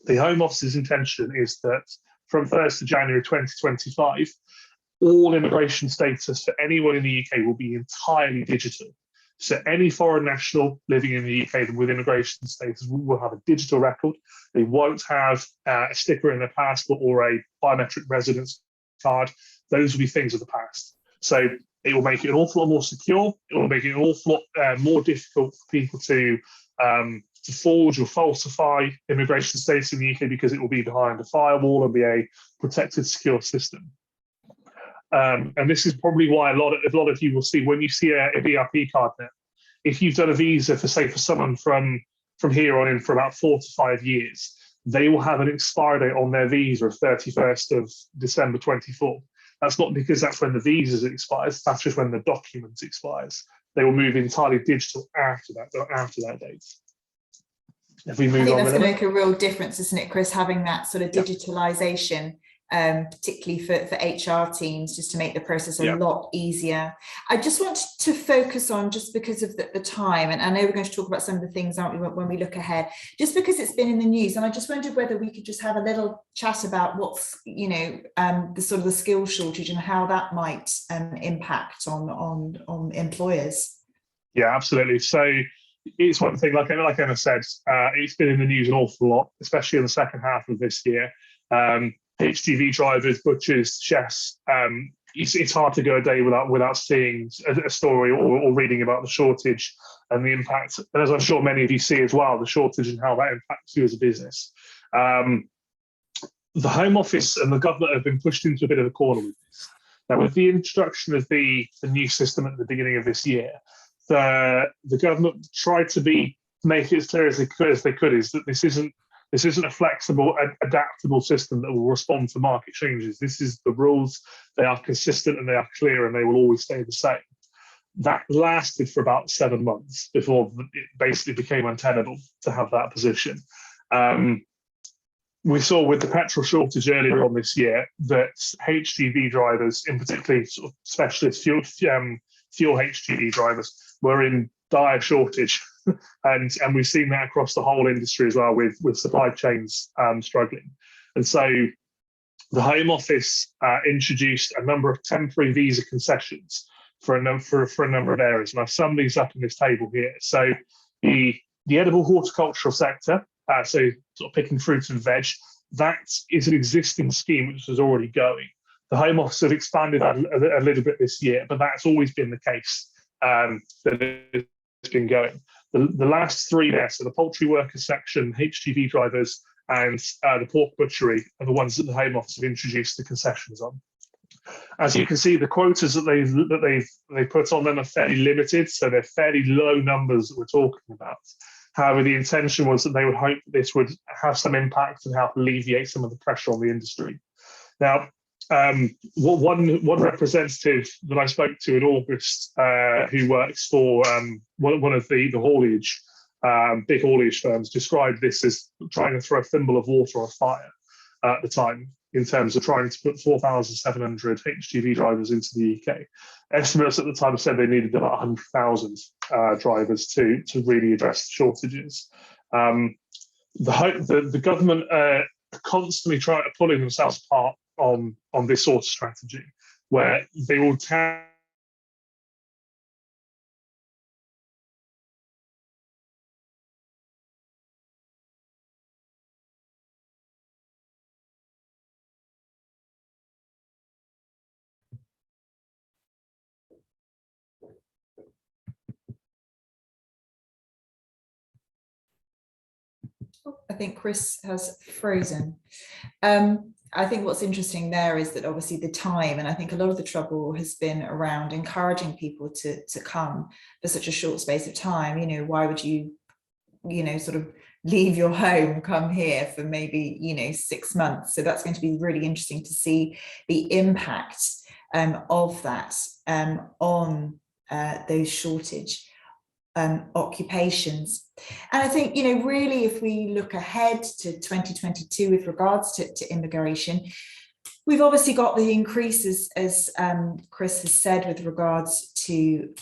The Home Office's intention is that from 1st of January 2025, all immigration status for anyone in the UK will be entirely digital. So any foreign national living in the UK with immigration status will have a digital record. They won't have a sticker in their passport or a biometric residence card. Those will be things of the past. So it will make it an awful lot more secure. It will make it an awful lot more difficult for people to forge or falsify immigration status in the UK because it will be behind a firewall and be a protected, secure system. And this is probably why a lot of you will see when you see a BRP card now. If you've done a visa for someone from here on in for about 4 to 5 years, they will have an expiry date on their visa of 31st of December 24. That's not because that's when the visa expires. That's just when the document expires. They will move entirely digital after that date. If we move I think on, that's going to make a real difference, isn't it, Chris, having that sort of digitalisation, particularly for HR teams, just to make the process a lot easier. I just want to focus on, just because of the time, and I know we're going to talk about some of the things, aren't we, when we look ahead, just because it's been in the news, and I just wondered whether we could just have a little chat about what's, the sort of the skill shortage and how that might impact on employers. Yeah, absolutely. So it's one thing, like Emma said, it's been in the news an awful lot, especially in the second half of this year. HGV drivers, butchers, chefs, it's hard to go a day without seeing a story or reading about the shortage and the impact. And as I'm sure many of you see as well, the shortage and how that impacts you as a business. The Home Office and the government have been pushed into a bit of a corner with this. Now, with the introduction of the new system at the beginning of this year, the government tried to make it as clear as they could is that this isn't a flexible, adaptable system that will respond to market changes. This is the rules. They are consistent and they are clear and they will always stay the same. That lasted for about 7 months before it basically became untenable to have that position. We saw with the petrol shortage earlier on this year that HGV drivers, in particular sort of specialist fuel HGV drivers, were in dire shortage. And we've seen that across the whole industry as well, with supply chains struggling. And so the Home Office introduced a number of temporary visa concessions for a number of areas. And I've summed these up in this table here. So the edible horticultural sector, so sort of picking fruit and veg, that is an existing scheme which is already going. The Home Office have expanded that a little bit this year, but that's always been the case that it's been going. The last three there, so the poultry workers section, HGV drivers, and the pork butchery are the ones that the Home Office have introduced the concessions on. As you can see, the quotas that they've put on them are fairly limited, so they're fairly low numbers that we're talking about. However, the intention was that they would hope that this would have some impact and help alleviate some of the pressure on the industry. Now, one representative that I spoke to in August, who works for one of the haulage, big haulage firms, described this as trying to throw a thimble of water on fire at the time, in terms of trying to put 4,700 HGV drivers into the UK. Estimates at the time said they needed about 100,000 drivers to really address the shortages. The government constantly pulling themselves apart on this sort of strategy, where they will tell I think Chris has frozen. I think what's interesting there is that obviously the time, and I think a lot of the trouble has been around encouraging people to come for such a short space of time. You know, why would you, sort of leave your home, come here for maybe, 6 months? So that's going to be really interesting to see the impact of that on those shortage occupations. And I think, really, if we look ahead to 2022 with regards to immigration, we've obviously got the increases, as Chris has said, with regards to,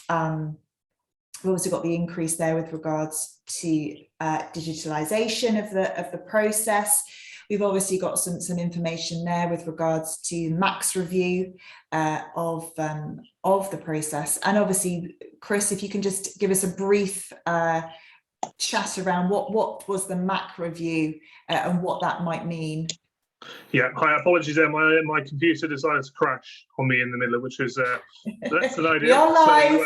we've also got the increase there with regards to digitalization of the process. We've obviously got some information there with regards to max review of the process. And obviously, Chris, if you can just give us a brief chat around what was the MAC review and what that might mean. Yeah, hi, apologies there. My computer decided to crash on me in the middle, which was less than ideal. You're live.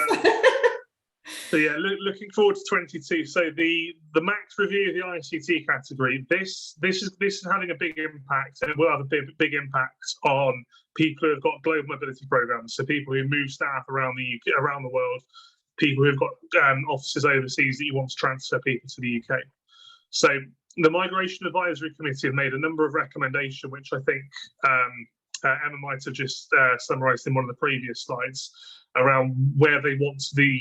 So yeah, looking forward to 22. So the max review of the ICT category, this is having a big impact, and it will have a big impact on people who have got global mobility programs. So people who move staff around the UK, around the world, people who've got offices overseas that you want to transfer people to the UK. So the Migration Advisory Committee have made a number of recommendations, which I think Emma might have just summarised in one of the previous slides, around where they want the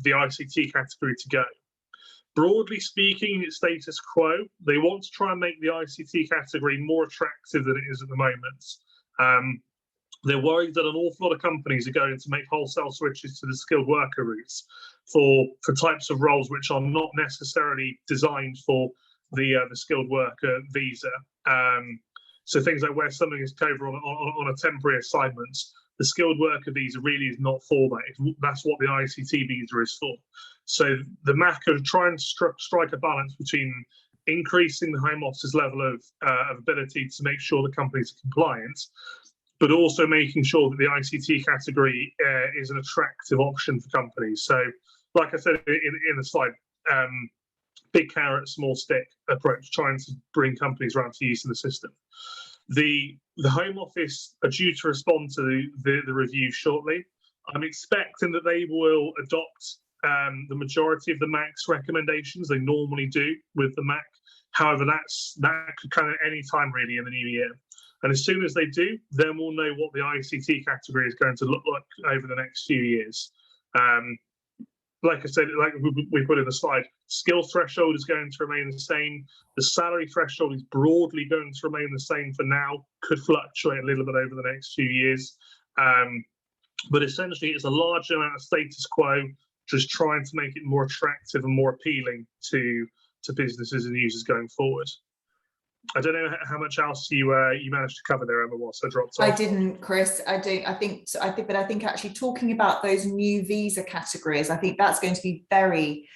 ICT category to go. Broadly speaking, it's status quo. They want to try and make the ICT category more attractive than it is at the moment. They're worried that an awful lot of companies are going to make wholesale switches to the skilled worker routes for types of roles which are not necessarily designed for the skilled worker visa. So things like where something is covered on a temporary assignment, the skilled worker visa really is not for that. That's what the ICT visa is for. So the MAC are trying to strike a balance between increasing the Home Office's level of ability to make sure the companies are compliant, but also making sure that the ICT category is an attractive option for companies. So, like I said in the slide, big carrot, small stick approach, trying to bring companies around to using the system. The Home Office are due to respond to the review shortly. I'm expecting that they will adopt the majority of the MAC's recommendations. They normally do with the MAC. However, that could come at any time really in the new year. And as soon as they do, then we'll know what the ICT category is going to look like over the next few years. Like I said, like we put in the slide, skill threshold is going to remain the same. The salary threshold is broadly going to remain the same for now, could fluctuate a little bit over the next few years. But essentially, it's a large amount of status quo, just trying to make it more attractive and more appealing to businesses and users going forward. I don't know how much else you managed to cover there, Emma, whilst I dropped off. I didn't, Chris. I think actually talking about those new visa categories, I think that's going to be very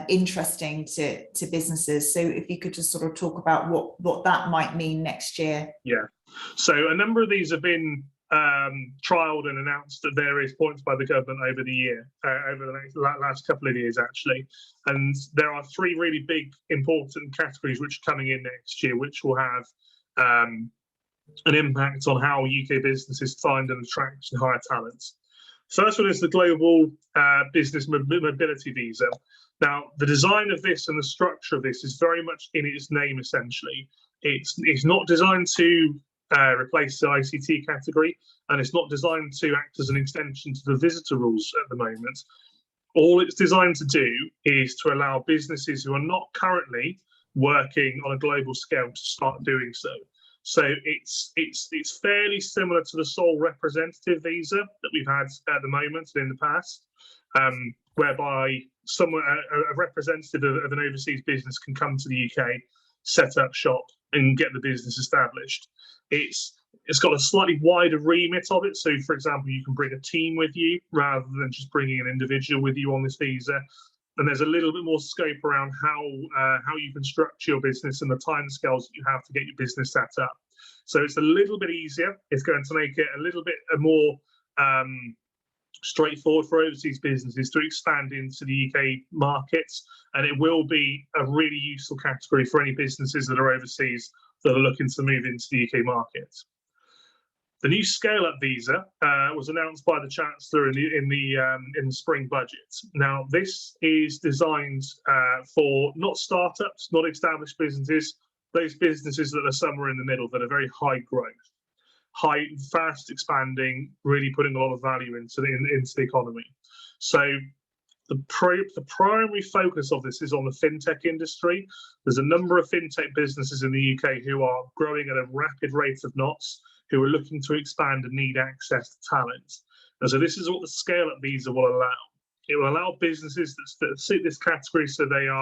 interesting to businesses. So if you could just sort of talk about what that might mean next year. Yeah. So a number of these have been trialed and announced at various points by the government over the year, over the last couple of years actually. And there are three really big important categories which are coming in next year, which will have an impact on how UK businesses find and attract and hire talent. First one is the Global Business Mobility Visa. Now, the design of this and the structure of this is very much in its name, essentially. It's not designed to replace the ICT category, and it's not designed to act as an extension to the visitor rules at the moment. All it's designed to do is to allow businesses who are not currently working on a global scale to start doing so. So it's fairly similar to the sole representative visa that we've had at the moment and in the past, whereby a representative of an overseas business can come to the UK, set up shop, and get the business established. It's got a slightly wider remit of it. So, for example, you can bring a team with you rather than just bringing an individual with you on this visa. And there's a little bit more scope around how you can structure your business and the timescales that you have to get your business set up. So it's a little bit easier. It's going to make it a little bit more straightforward for overseas businesses to expand into the UK markets, and it will be a really useful category for any businesses that are overseas that are looking to move into the UK market. The new scale-up visa was announced by the Chancellor in the spring budget. Now, this is designed for not startups, not established businesses, those businesses that are somewhere in the middle that are very high growth, fast expanding, really putting a lot of value into the economy. So the primary focus of this is on the fintech industry. There's a number of fintech businesses in the UK who are growing at a rapid rate of knots, who are looking to expand and need access to talent. And so this is what the scale-up visa will allow. It will allow businesses that suit this category, so they've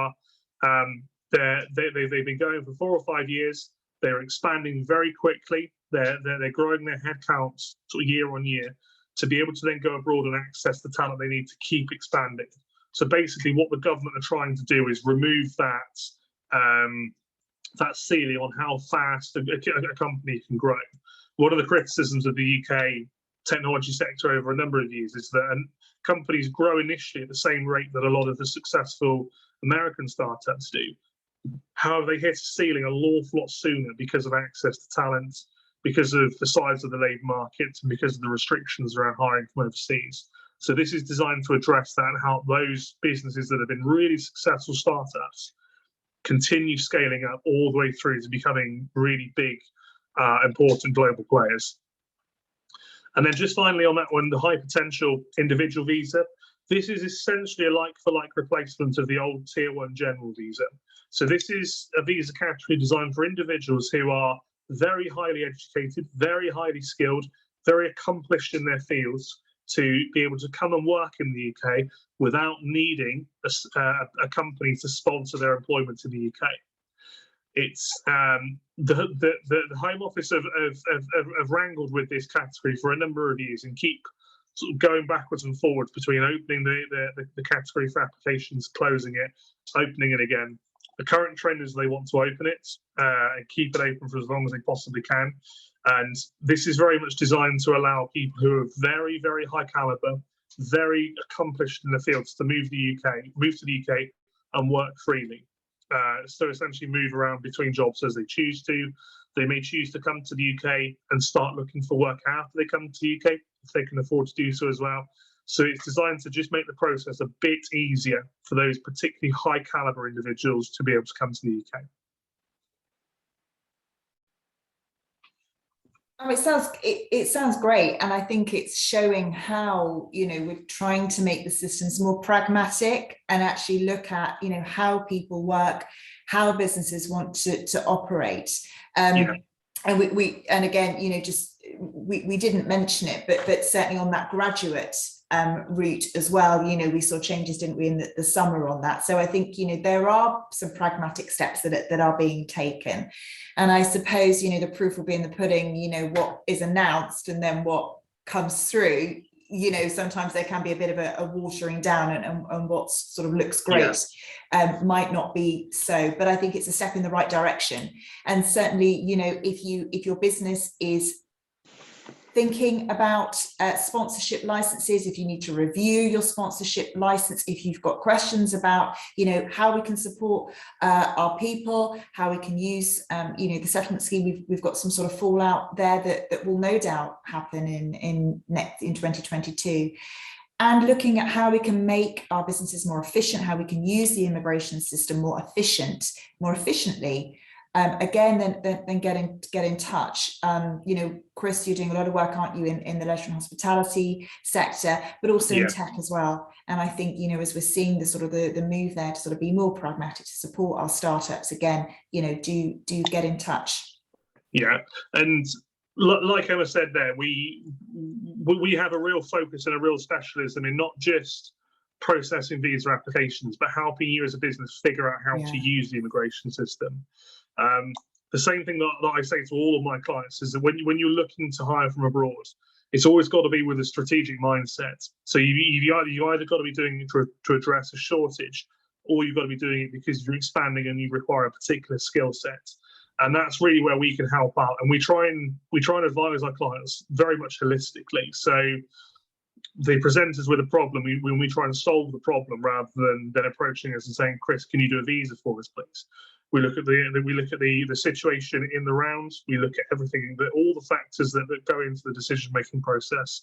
been going for 4 or 5 years. They're expanding very quickly. They're growing their headcounts sort of year on year to be able to then go abroad and access the talent they need to keep expanding. So basically, what the government are trying to do is remove that ceiling on how fast a company can grow. One of the criticisms of the UK technology sector over a number of years is that companies grow initially at the same rate that a lot of the successful American startups do. However, they hit a ceiling an awful lot sooner because of access to talent, because of the size of the labour market, and because of the restrictions around hiring from overseas. So this is designed to address that and help those businesses that have been really successful startups continue scaling up all the way through to becoming really big, important global players. And then just finally on that one, the high potential individual visa. This is essentially a like-for-like replacement of the old Tier 1 general visa. So this is a visa category designed for individuals who are very highly educated, very highly skilled, very accomplished in their fields, to be able to come and work in the UK without needing a company to sponsor their employment in the UK. It's the Home Office have wrangled with this category for a number of years and keep sort of going backwards and forwards between opening the category for applications, closing it, opening it again. The current trend is they want to open it and keep it open for as long as they possibly can. And this is very much designed to allow people who are very, very high caliber, very accomplished in the fields to move to the UK and work freely. So essentially move around between jobs as they choose to. They may choose to come to the UK and start looking for work after they come to the UK, if they can afford to do so as well. So it's designed to just make the process a bit easier for those particularly high caliber individuals to be able to come to the UK. Oh, it sounds great, and I think it's showing how, you know, we're trying to make the systems more pragmatic and actually look at, you know, how people work, how businesses want to operate. And we and again, you know, just we didn't mention it, but certainly on that graduate route as well, you know, we saw changes, didn't we, in the summer on that. So I think, you know, there are some pragmatic steps that are being taken. And I suppose, you know, the proof will be in the pudding, you know, what is announced and then what comes through. You know, sometimes there can be a bit of a watering down, and what sort of looks great might not be so. But I think it's a step in the right direction. And certainly, you know, if your business is thinking about sponsorship licenses, if you need to review your sponsorship license, if you've got questions about, you know, how we can support our people, how we can use, you know, the settlement scheme, we've got some sort of fallout there that will no doubt happen in 2022. And looking at how we can make our businesses more efficient, how we can use the immigration system more efficiently. Again, then get in touch. You know, Chris, you're doing a lot of work, aren't you, in the leisure and hospitality sector, but also in tech as well. And I think, you know, as we're seeing the sort of the move there to sort of be more pragmatic to support our startups, again, you know, do get in touch. Yeah, and like Emma said there, we have a real focus and a real specialism in not just processing visa applications, but helping you as a business figure out how to use the immigration system. The same thing that I say to all of my clients is that when you're looking to hire from abroad, it's always got to be with a strategic mindset. So you either got to be doing it to address a shortage, or you've got to be doing it because you're expanding and you require a particular skill set. And that's really where we can help out. And we try and advise our clients very much holistically. So they present us with a problem, when we try and solve the problem rather than approaching us and saying, Chris, can you do a visa for us, please? We look at the situation in the rounds. We look at everything, all the factors that go into the decision-making process,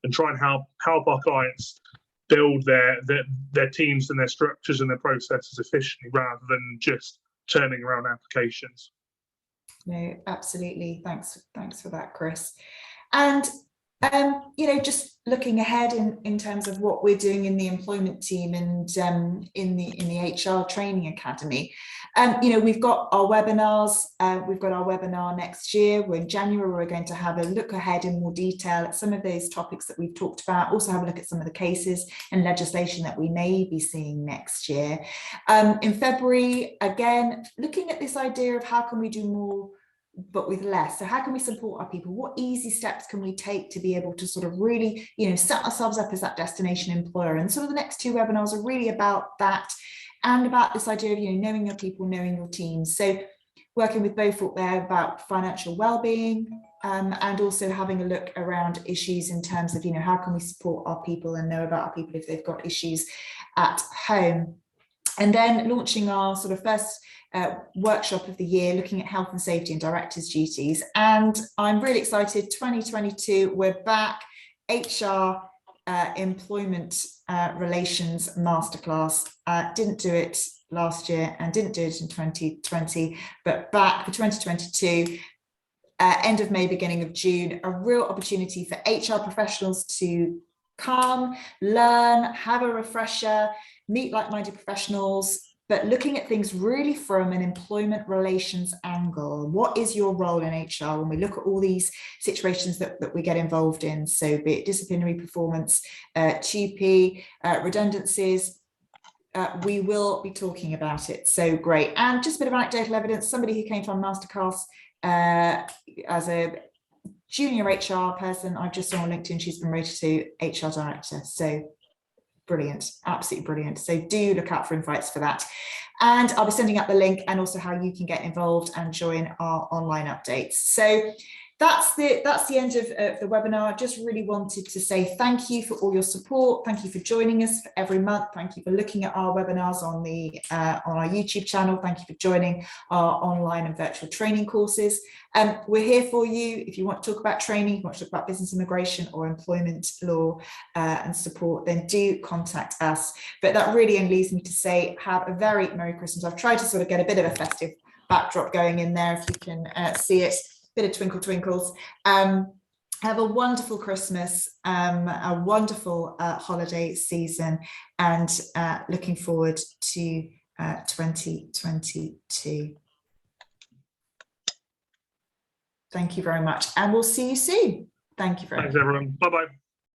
and try and help our clients build their teams and their structures and their processes efficiently rather than just turning around applications. No, absolutely. Thanks for that, Chris. And you know, just looking ahead in terms of what we're doing in the employment team and in the HR training academy, you know, we've got our webinars. We've got our webinar next year. We're in January. We're going to have a look ahead in more detail at some of those topics that we've talked about. Also have a look at some of the cases and legislation that we may be seeing next year. In February, again, looking at this idea of how can we do more but with less. So how can we support our people? What easy steps can we take to be able to sort of really, you know, set ourselves up as that destination employer? And sort of the next two webinars are really about that, and about this idea of, you know, knowing your people, knowing your teams. So working with Beaufort there about financial well-being, and also having a look around issues in terms of, you know, how can we support our people and know about our people if they've got issues at home. And then launching our sort of first workshop of the year, looking at health and safety and directors' duties. And I'm really excited, 2022, we're back, HR employment relations masterclass. Didn't do it last year and didn't do it in 2020, but back for 2022, end of May, beginning of June, a real opportunity for HR professionals to come, learn, have a refresher, meet like-minded professionals, but looking at things really from an employment relations angle. What is your role in HR when we look at all these situations that we get involved in? So be it disciplinary performance, TUPE, redundancies, we will be talking about it. So great. And just a bit of anecdotal evidence, somebody who came to our masterclass as a junior HR person, I just saw on LinkedIn, she's been rated to HR director. So brilliant, absolutely brilliant. So do look out for invites for that. And I'll be sending out the link and also how you can get involved and join our online updates. So that's the end of the webinar. Just really wanted to say thank you for all your support. Thank you for joining us every month. Thank you for looking at our webinars on our YouTube channel. Thank you for joining our online and virtual training courses. We're here for you if you want to talk about training, if you want to talk about business immigration or employment law and support, then do contact us. But that really only leaves me to say have a very Merry Christmas. I've tried to sort of get a bit of a festive backdrop going in there, if you can see it, bit of twinkle twinkles. Have a wonderful Christmas, a wonderful holiday season, and looking forward to 2022. Thank you very much, and we'll see you soon. Thank you very much. Thanks, everyone. Bye-bye.